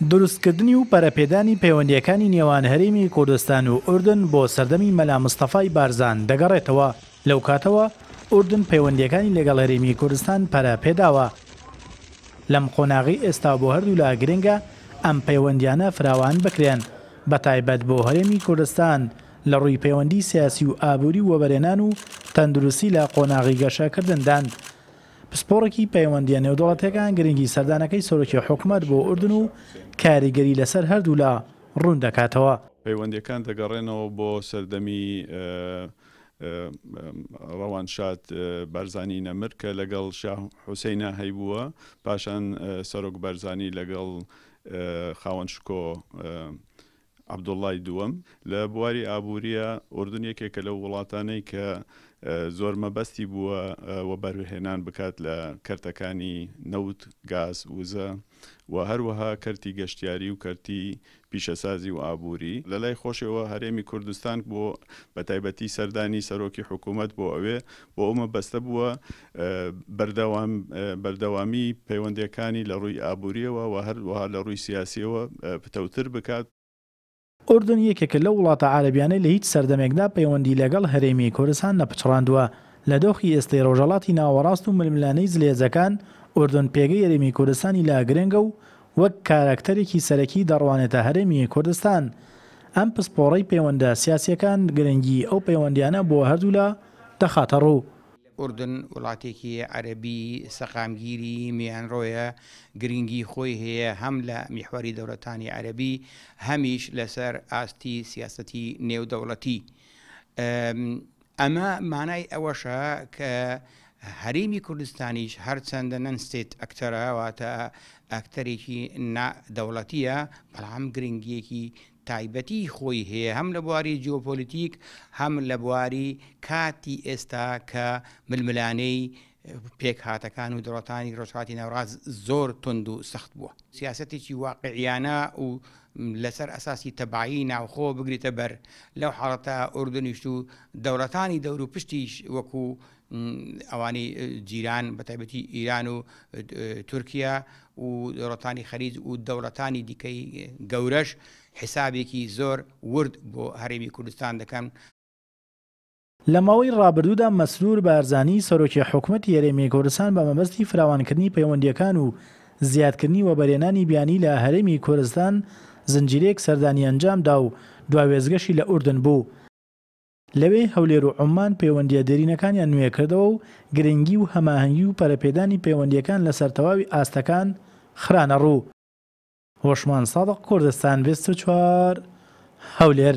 دروستکردنی و پەرەپێدانی پەیوەندیەکانی نێوان هەرێمی کوردستان و ئوردن بۆ سەردەمی مەلا مستەفای بارزان دەگەڕێتەوە. لەو کاتەوە ئوردن پەیوەندیەکانی لەگەڵ هەرێمی کوردستان پەرەپێداوە. لەم قۆناغی ئێستا بۆ هەردوو لا گرنگە ئەم پەیوەندیانە فراوان بکرێن، بەتایبەت بۆ هەرێمی کوردستان لە ڕووی پەیوەندی سیاسی و ئابووری وەبەرێنان و تەندروستی لە قۆناغی گەشەکردندان. پسپۆڕێکی پەیوەندیە نێودەوڵەتیەکان گرنگی سەردانەکەی سەرۆکی حکوومەت بۆ ئوردن و کاریگەری لەسەر هەردوو لا ڕوون دەکاتەوە. پەیوەندیەکان دەگەڕێنەوە بۆ سەردەمی ڕەوانشاد بارزانی نەمر کە لەگەڵ شاه حوسەینە هەیبووە، پاشان سەرۆک بارزانی لەگەڵ خاوەن شکۆ عەبدوڵڵای دووەم. لە بواری ئابووریە ئوردن یەکێکە لەو وڵاتانەی کە زۆر مەبەستی بووە و بەروهێنان بکات لە کەرتەکانی نەوت، گاز، وزە و هەروەها کەرتی گەشتیاری و کەرتی پیشەسازی و ئابووری. لە لای خۆشەوە هەرێمی کوردستان بۆ بەتایبەتی سەردانی سەرۆکی حکوومەت بۆ ئەوێ بۆ ئەمە بەستە بووە بەردەوامی پەیوەندیەکانی لە ڕووی ئابووریەوە و هەروەها لە ڕووی سیاسیەوە پتەوتر بکات. ئوردن یەکێکە لە وڵاتە عارەبیانەی لە هیچ سەردەمێکدا پەیوەندی لەگەڵ هەرێمی کوردستان نەپچڕاندووە. لە دۆخی ئێستەی ڕۆژهەڵاتی ناوەڕاست و ململانەی زلێزەکان ئوردن پێگەی هەرێمی کوردستانی لا گرنگە و وەک کاراکتەرێکی سەرەکی دەڕوانێتە هەرێمی کوردستان. ئەم پسپۆڕەی پەیوەندە سیاسیەکان گرنگی ئەو پەیوەندیانە بۆ هەردوو لا دەخاتە ڕوو. ئوردن وڵاتێکی عەرەبی سەقامگیری میانڕۆیە، گرنگی خۆی هەیە هەم لە میحوەری دەوڵەتانی عەرەبی هەمیش لەسەر ئاستی سیاسەتی نێودەوڵەتی. ئەمە مانای ئەوەشە کە هەرێمی کوردستانیش هەرچەندە نەنستێت ئەکتەرە واتە ئەکتەرێکی نادەوڵەتیە، بەڵام گرنگیەکی تایبەتی خۆی هەیە هەم لە بواری جیۆپۆلیتیک هەم لە بواری کاتی ئێستا کە ململانەی پێک هاتەکان و دەوڵەتانی ڕۆژهەڵاتی ناوەڕاست زۆر تند و سەخت بووە. سیاسەتێکی واقعیانە و لەسەر ئەساسی تەبعی ناوخۆ بگریتە بەر. لەو حاڵەتە ئوردنیش و دەوڵەتانی دەور و پشتیش وەکو ئەوانی جیران بەتایبەتی ئیران و تورکیا و دەوڵەتانی خەلیج و دەوڵەتانی دیکەی گەورەش حسابێکی زۆر ورد بۆ هەرێمی کوردستان دەکەن. لە ماوەی ڕابردوودا سرور بارزانی سەرۆکی حکوومەتی هەرێمی کوردستان بە مەبەستی فراوانکردنی پەیوەندیەکان و زیادکردنی وەبەرێنانی بیانی لە هەرێمی کوردستان زنجیرەیەک سەردانی ئەنجامدا و دواوێزگەشی لە ئوردن بوو. لەوێ هەولێر و عومان پەیوەندیە دێرینەکانیان نوێ کردەوە و گرنگی و هەماهەنگی و پەرەپێدانی پەیوەندیەکان لەسەر تەواوی ئاستەکان خرانە ڕوو. هۆشمان سادق، کوردستان 24 هەولێر.